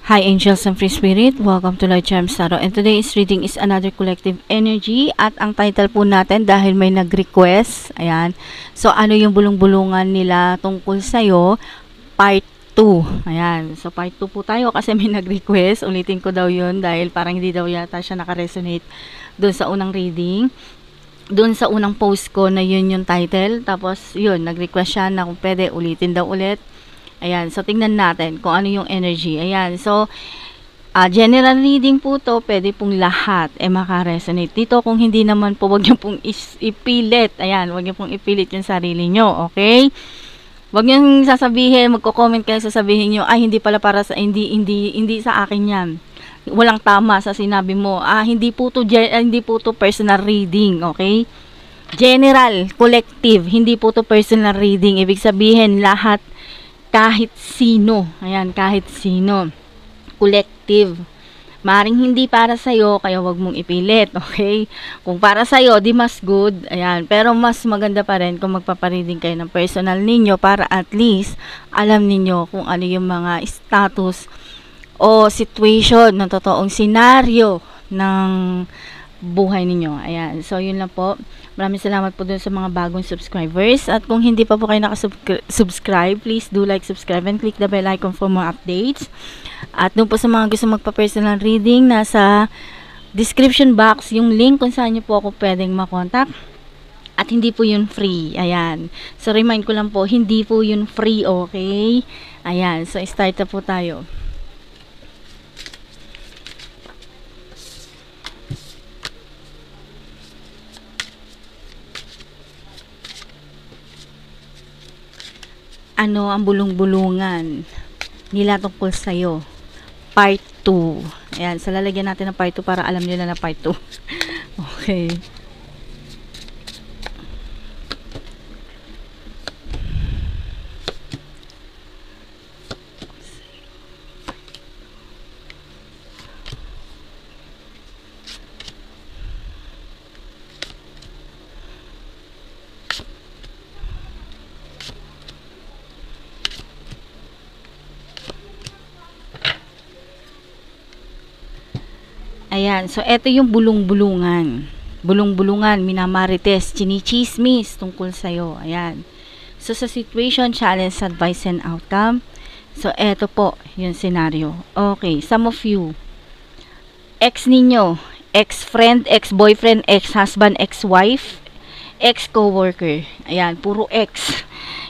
Hi angels and free spirit, welcome to Light Charms Tarot, and today's reading is another collective energy at ang title po natin dahil may nag-request, ayan, so ano yung bulong-bulungan nila tungkol sa'yo, part 2, ayan, so part 2 po tayo kasi may nag-request, ulitin ko daw yun dahil parang hindi daw yata siya nakaresonate doon sa unang reading, doon sa unang post ko na yun yung title, tapos yun, nag-request siya na kung pwede ulitin daw ulit. Ayan, so tingnan natin kung ano yung energy. Ayan, so general reading po to, pwede pong lahat makaresonate dito. Kung hindi naman po, wag niyo pong ipilit. Ayan, wag niyo pong ipilit yung sarili nyo, okay? Wag niyo sasabihin, magko-comment kayo, sasabihin niyo, ay hindi pala para sa hindi sa akin 'yan. Walang tama sa sinabi mo. Hindi po to personal reading, okay? General, collective, hindi po to personal reading. Ibig sabihin lahat, kahit sino, ayan, kahit sino, collective, maring hindi para sa'yo, kaya wag mong ipilit, okay? Kung para sa'yo, di mas good, ayan, pero mas maganda pa rin kung magpapareading kayo ng personal ninyo para at least alam ninyo kung ano yung mga status o situation ng totoong senaryo ng buhay ninyo. Ayan, so yun lang po. Maraming salamat po dun sa mga bagong subscribers. At kung hindi pa po kayo nakasubscribe, please do like, subscribe, and click the bell icon for more updates. At dun po sa mga gusto magpa-personal reading, nasa description box yung link kung saan nyo po ako pwedeng makontak. At hindi po yun free. Ayan. So remind ko lang po, hindi po yun free, okay? Ayan. So start na po tayo. Ano ang bulong-bulungan nila tungkol sa'yo? Part 2. Ayan, so lalagyan natin ng part 2 para alam nyo na part 2. Okay. Ayan, so eto yung bulong-bulungan. Bulong-bulungan, minamarites, chinichismis tungkol sa'yo. Ayan. So sa situation, challenge, advice, and outcome. So eto po yung scenario. Okay, some of you, ex ninyo, ex-friend, ex-boyfriend, ex-husband, ex-wife, ex-coworker. Ayan, puro ex.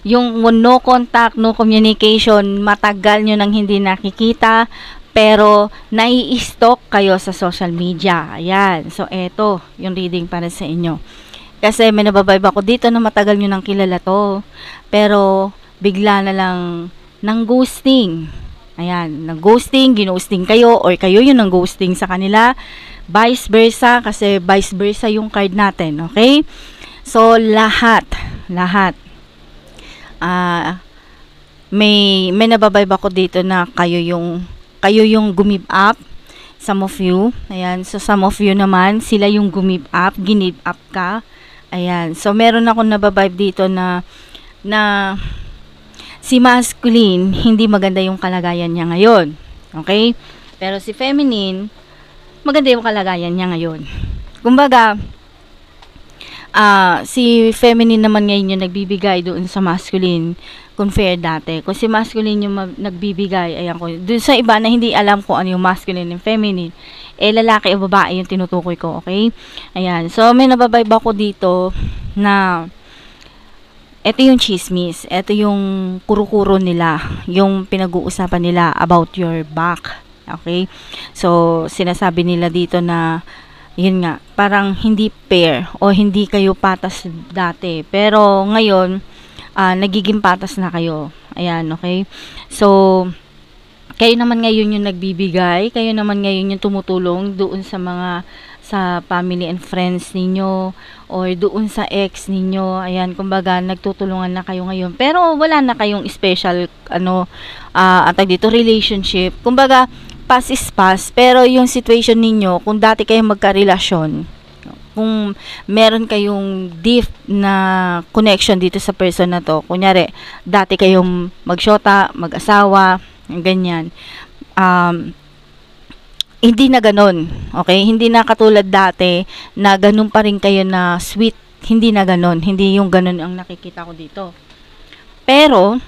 Yung no contact, no communication, matagal nyo nang hindi nakikita, pero nai-stalk kayo sa social media. Ayan. So, eto yung reading para sa inyo. Kasi may nababibe ako dito na matagal nyo nang kilala to. Pero, bigla na lang nang ghosting. Ayan. Nang ghosting, ginosting kayo, or kayo yung nang ghosting sa kanila. Vice versa, kasi vice versa yung card natin. Okay? So, lahat. May nababibe ako dito na kayo yung gumib up, some of you. Ayan, so some of you naman, sila yung gumib up, ginib up ka. Ayan, so meron akong nababibe dito na si masculine, hindi maganda yung kalagayan niya ngayon. Okay? Pero si feminine, maganda yung kalagayan niya ngayon. Kumbaga, si feminine naman ngayon yung nagbibigay doon sa masculine compare dati. Kung si masculine yung nagbibigay, ayan ko, doon sa iba na hindi alam kung ano yung masculine and feminine, lalaki o babae yung tinutukoy ko, okay? Ayan, so may nababibe ako dito na eto yung chismis, eto yung kuro-kuro nila, yung pinag-uusapan nila about your back, okay? So, sinasabi nila dito na yun nga, parang hindi fair o hindi kayo patas dati, pero ngayon nagiging patas na kayo. Ayan, okay? So, kayo naman ngayon yung nagbibigay, kayo naman ngayon yung tumutulong doon sa family and friends ninyo, or doon sa ex ninyo. Ayan, kumbaga, nagtutulungan na kayo ngayon. Pero, wala na kayong special, dito, relationship. Kumbaga, past is past, pero yung situation ninyo, kung dati kayong magka-relasyon, kung meron kayong deep na connection dito sa person na to, kunyari, dati kayong magsyota, mag-asawa, ganyan, um, hindi na ganun. Okay? Hindi na katulad dati na ganun pa rin kayo na sweet. Hindi na ganun. Hindi yung ganun ang nakikita ko dito. Pero,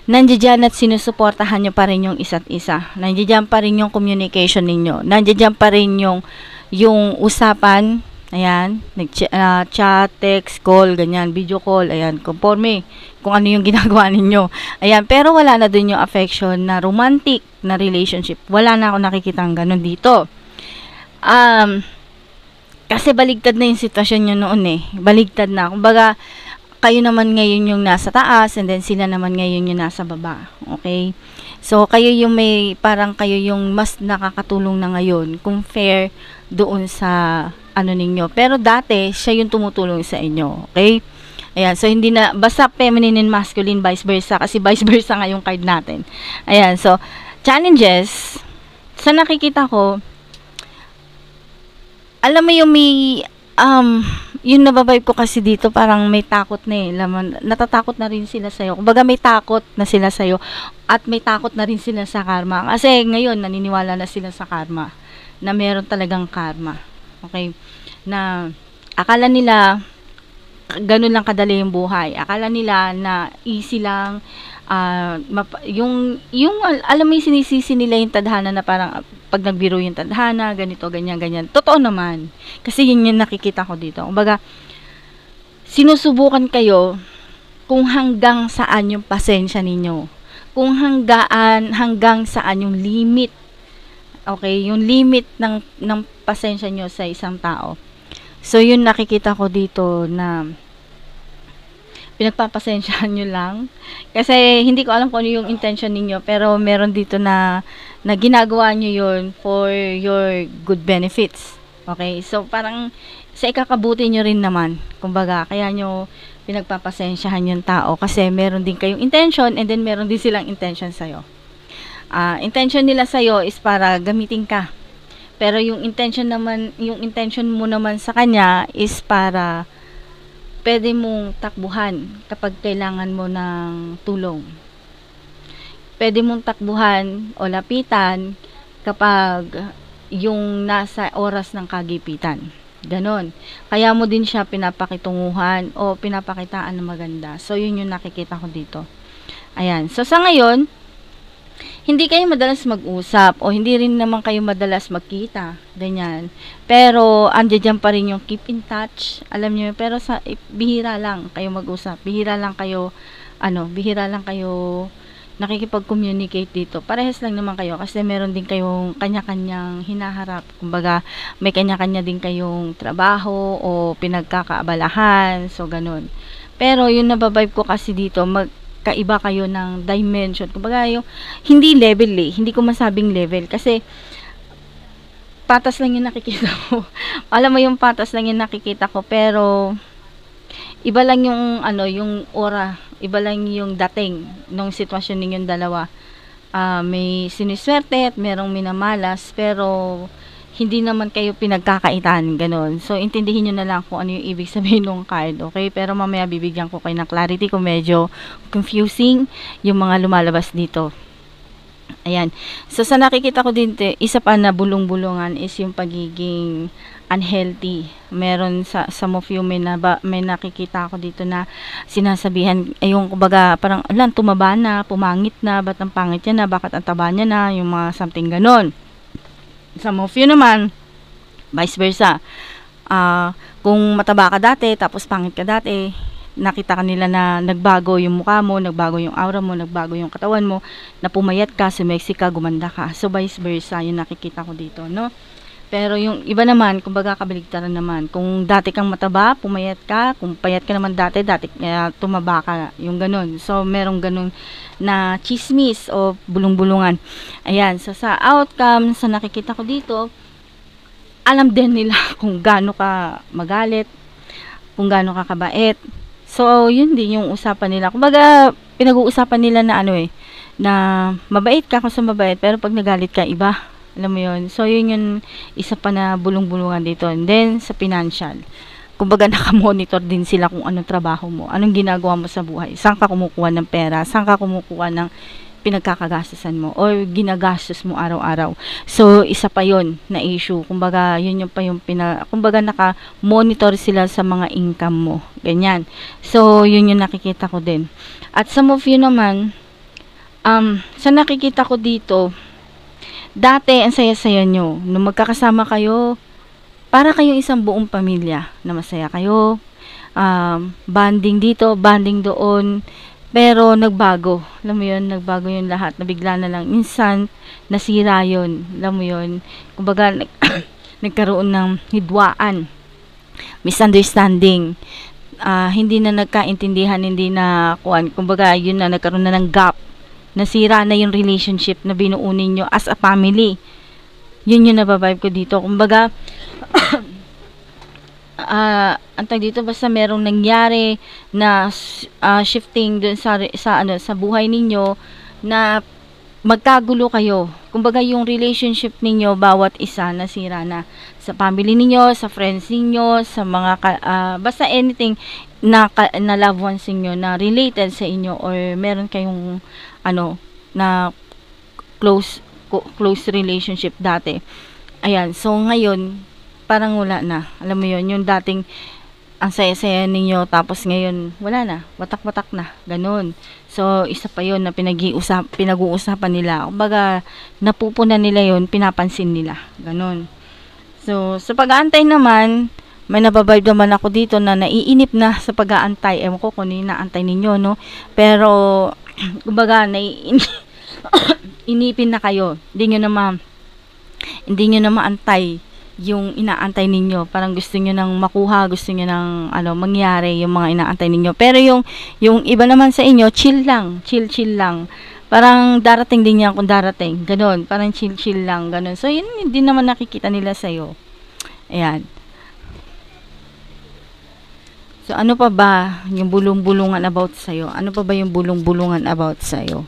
nandiyan at sinusuportahan nyo pa rin yung isa't isa. Nandiyan pa rin yung communication ninyo. Nandiyan pa rin yung usapan. Ayan, chat, text, call, ganyan, video call, ayan, conforme kung ano yung ginagawa ninyo. Ayan, pero wala na dun yung affection na romantic na relationship. Wala na ako nakikitang ganun dito. Kasi baligtad na yung sitwasyon nyo noon eh. Baligtad na. Kumbaga, kayo naman ngayon yung nasa taas and then sila naman ngayon yung nasa baba. Okay? So, kayo yung parang kayo yung mas nakakatulong na ngayon compare doon sa ano ninyo. Pero dati, siya yung tumutulong sa inyo. Okay? Ayan. So, hindi na, basta feminine and masculine, vice versa. Kasi vice versa nga yung card natin. Ayan. So, challenges, sa nakikita ko, alam mo yung yung nababibe ko kasi dito, parang may takot na eh. Natatakot na rin sila sa'yo. Kumbaga may takot na sila sa'yo at may takot na rin sila sa karma. Kasi ngayon, naniniwala na sila sa karma. Na meron talagang karma. Okay? Na akala nila ganun lang kadali yung buhay. Akala nila na easy lang alam mo yung sinisisi nila yung tadhana na parang pag nagbiro yung tadhana, ganito, ganyan, ganyan. Totoo naman. Kasi yun yung nakikita ko dito. Kumbaga, sinusubukan kayo kung hanggang saan yung pasensya ninyo. Kung hanggang saan yung limit. Okay, yung limit ng pasensya nyo sa isang tao. So, yun nakikita ko dito na pinagpapasensyahan nyo lang. Kasi, hindi ko alam kung ano yung intention ninyo, pero meron dito na ginagawa nyo yun for your good benefits. Okay? So, parang sa ikakabuti nyo rin naman. Kumbaga, kaya nyo pinagpapasensyahan yung tao kasi meron din kayong intention and then meron din silang intention sa'yo. Intention nila sa'yo is para gamitin ka. Pero yung intention mo naman sa kanya is para pwede mong takbuhan kapag kailangan mo ng tulong. Pwede mong takbuhan o lapitan kapag yung nasa oras ng kagipitan. Ganon. Kaya mo din siya pinapakitunguhan o pinapakitaan na maganda. So, yun yung nakikita ko dito. Ayan. So, sa ngayon, hindi kayo madalas mag-usap o hindi rin naman kayo madalas magkita, ganyan. Pero andiyan pa rin yung keep in touch, alam niyo, pero bihira lang kayo mag-usap, bihira lang kayo nakikipag-communicate dito. Parehas lang naman kayo kasi meron din kayong kanya-kanyang hinaharap. Kumbaga, may kanya-kanya din kayong trabaho o pinagkakaabalahan, so ganun. Pero yung nababibe ko kasi dito, kaiba kayo ng dimension. Kumbaga, yung hindi level eh. Hindi ko masabing level. Kasi, patas lang yung nakikita ko. Alam mo yung patas lang yung nakikita ko. Pero, iba lang yung, yung aura. Iba lang yung dating ng sitwasyon ninyong dalawa. May siniswerte at merong minamalas. Pero, hindi naman kayo pinagkakaitan, ganun. So, intindihin nyo na lang kung ano yung ibig sabihin ng card, okay? Pero mamaya bibigyan ko kayo ng clarity kung medyo confusing yung mga lumalabas dito. Ayan. So, sa nakikita ko din, isa pa na bulong-bulungan is yung pagiging unhealthy. Meron sa some of you may nakikita ako dito na sinasabihan, yung kumbaga parang, tumaba na, pumangit na, ba't ang pangit niya na, bakit ang taba niya na, yung mga something ganon. Some of you naman, vice versa. Kung mataba ka dati, tapos pangit ka dati, nakita ka nila na nagbago yung mukha mo, nagbago yung aura mo, nagbago yung katawan mo, na pumayat ka, sumeksi ka, gumanda ka. So, vice versa, yung nakikita ko dito, no? Pero yung iba naman, kumbaga kabaligtaran naman. Kung dati kang mataba, pumayat ka. Kung payat ka naman dati tumaba ka. Yung ganun. So, merong ganun na chismis o bulong-bulungan. Ayan. So, sa outcome, sa nakikita ko dito, alam din nila kung gaano ka magalit, kung gaano ka kabait. So, yun din yung usapan nila. Kumbaga, pinag-uusapan nila na na mabait ka kung sa mabait, pero pag nagalit ka, iba. Alam mo yun. So, yun yung isa pa na bulong-bulungan dito. And then, sa financial. Kumbaga, nakamonitor din sila kung anong trabaho mo. Anong ginagawa mo sa buhay. Saan ka kumukuha ng pera. Saan ka kumukuha ng pinagkakagastusan mo or ginagastos mo araw-araw. So, isa pa yon na issue. Kumbaga, yun yung pa yung kumbaga naka-monitor sila sa mga income mo. Ganyan. So, yun yung nakikita ko din. At some of you naman, sa nakikita ko dito, dati, ang saya-saya nyo. Nung magkakasama kayo, para kayong isang buong pamilya na masaya kayo, banding dito, banding doon, pero nagbago. Alam mo yun, nagbago yung lahat. Nabigla na lang. Minsan, nasira yun. Alam mo yun. Kumbaga, nagkaroon ng hidwaan. Misunderstanding. Hindi na nagkaintindihan, hindi na kuan. Kumbaga, yun na, nagkaroon na ng gap. Nasira na yung relationship na binuo ninyo as a family. Yun yung nababibe ko dito. Kumbaga, antay dito basta merong nangyari na shifting dun sa buhay ninyo na magkagulo kayo. Kumbaga yung relationship ninyo bawat isa nasira na sa family ninyo, sa friends ninyo, sa mga basta anything na loved ones ninyo na related sa inyo or meron kayong na close relationship dati. Ayan, so ngayon parang wala na. Alam mo yun, yung dating ang saya-saya ninyo, tapos ngayon, wala na. Watak-watak na. Ganun. So, isa pa yun na pinag-uusapan nila. Kumbaga, napupunan nila yun, pinapansin nila. Ganun. So, sa pag-aantay naman, may nababibe naman ako dito na naiinip na sa pag-aantay. Ewan ko kung inaantay ninyo, no? Pero, kumbaga, inipin na kayo. Hindi nyo na maantay yung inaantay ninyo. Parang gusto nyo nang makuha, gusto nyo nang mangyari yung mga inaantay ninyo. Pero yung iba naman sa inyo, chill lang. Chill lang. Parang darating din yan kung darating. Ganon. Parang chill lang. Ganon. So, yun hindi naman nakikita nila sa'yo. Ayan. So, ano pa ba yung bulong-bulungan about sa'yo? Ano pa ba yung bulong-bulungan about sa'yo?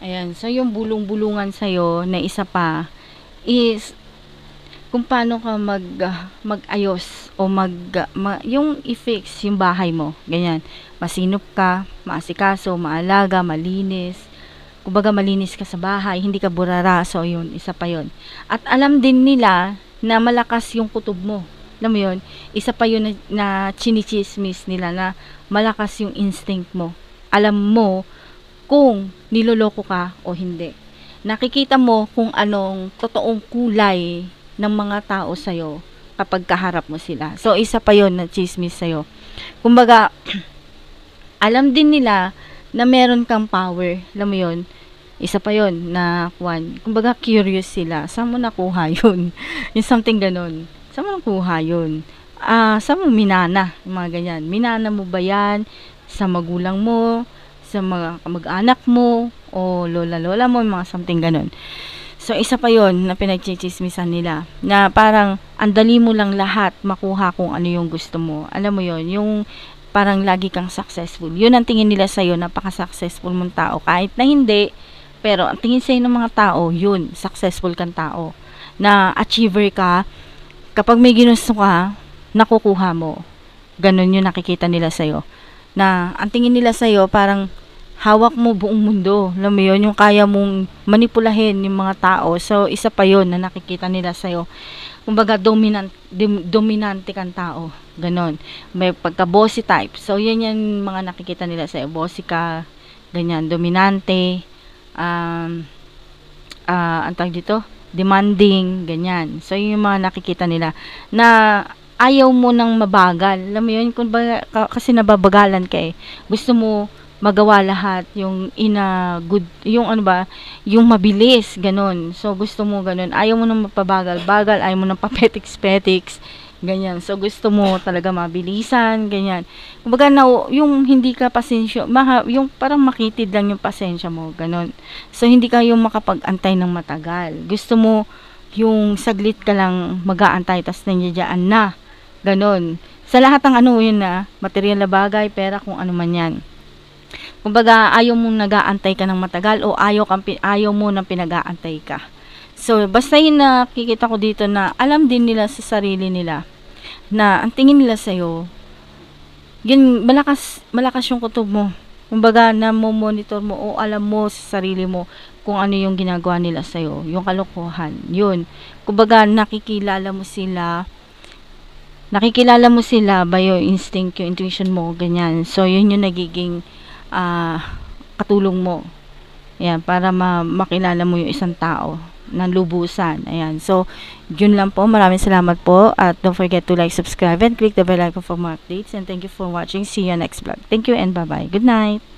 Ayan, so yung bulong-bulungan sa'yo na isa pa is kung paano ka mag-ayos o yung i-fix yung bahay mo. Ganyan, masinop ka, maasikaso, maalaga, malinis. Kumbaga malinis ka sa bahay, hindi ka burara. So yun, isa pa yun. At alam din nila na malakas yung kutob mo. Alam mo yun, isa pa yun na chinichismis nila na malakas yung instinct mo. Alam mo kung niloloko ka o hindi. Nakikita mo kung anong totoong kulay ng mga tao sa'yo kapag kaharap mo sila. So, isa pa yon na chismis sa'yo. Kumbaga, alam din nila na meron kang power. Alam mo yun? Isa pa yon na kumbaga, curious sila. Saan mo nakuha yun? Yung something ganun. Saan mo nakuha yun? Saan mo minana? Yung mga ganyan. Minana mo ba yan sa magulang mo? Sa mga kamag-anak mo o lola-lola mo, mga something ganun. So, isa pa yon na pinagchichismisan nila na parang andali mo lang lahat makuha kung ano yung gusto mo. Alam mo yon, yung parang lagi kang successful. Yun ang tingin nila sa'yo, napaka-successful mong tao. Kahit na hindi, pero ang tingin sa'yo ng mga tao, yun, successful kang tao. Na achiever ka, kapag may ginusto ka, nakukuha mo. Ganun yung nakikita nila sa'yo. Na ang tingin nila sa'yo parang hawak mo buong mundo. Alam mo yun, yung kaya mong manipulahin yung mga tao. So, isa pa yun na nakikita nila sa'yo. Kumbaga, dominante kang tao. Ganon. May pagka-bossy type. So, yan mga nakikita nila sa'yo. Bossy ka, ganyan, dominante, ang tawag dito, demanding, ganyan. So, yun yung mga nakikita nila na ayaw mo nang mabagal. Alam mo yun, kasi nababagalan ka eh. Gusto mo magawa lahat, yung yung mabilis, ganun. So, gusto mo ganun. Ayaw mo nang mapabagal-bagal, ayaw mo nang papetiks-petiks, ganyan. So, gusto mo talaga mabilisan, ganyan. Kumbaga, yung hindi ka pasensya, yung parang makitid lang yung pasensya mo, ganun. So, hindi ka yung makapag-antay ng matagal. Gusto mo yung saglit ka lang mag-aantay, tas nandiyan na, ganun. Sa lahat ng yun na, material na bagay, pera, kung ano man yan. Kumbaga, ayaw mong nag-aantay ka ng matagal o ayaw mo nang pinag-aantay ka. So, basta yung nakikita ko dito na alam din nila sa sarili nila na ang tingin nila sa'yo, yun, malakas yung kutob mo. Kumbaga, monitor mo o alam mo sa sarili mo kung ano yung ginagawa nila sa'yo, yung kalokohan. Yun. Kumbaga, nakikilala mo sila by your instinct, yung intuition mo, ganyan. So, yun yung nagiging katulong mo. Ayan, para makilala mo yung isang tao ng lubusan. Ayan. So, yun lang po. Maraming salamat po. At don't forget to like, subscribe, and click the bell icon for more updates. And thank you for watching. See you next vlog. Thank you and bye-bye. Good night.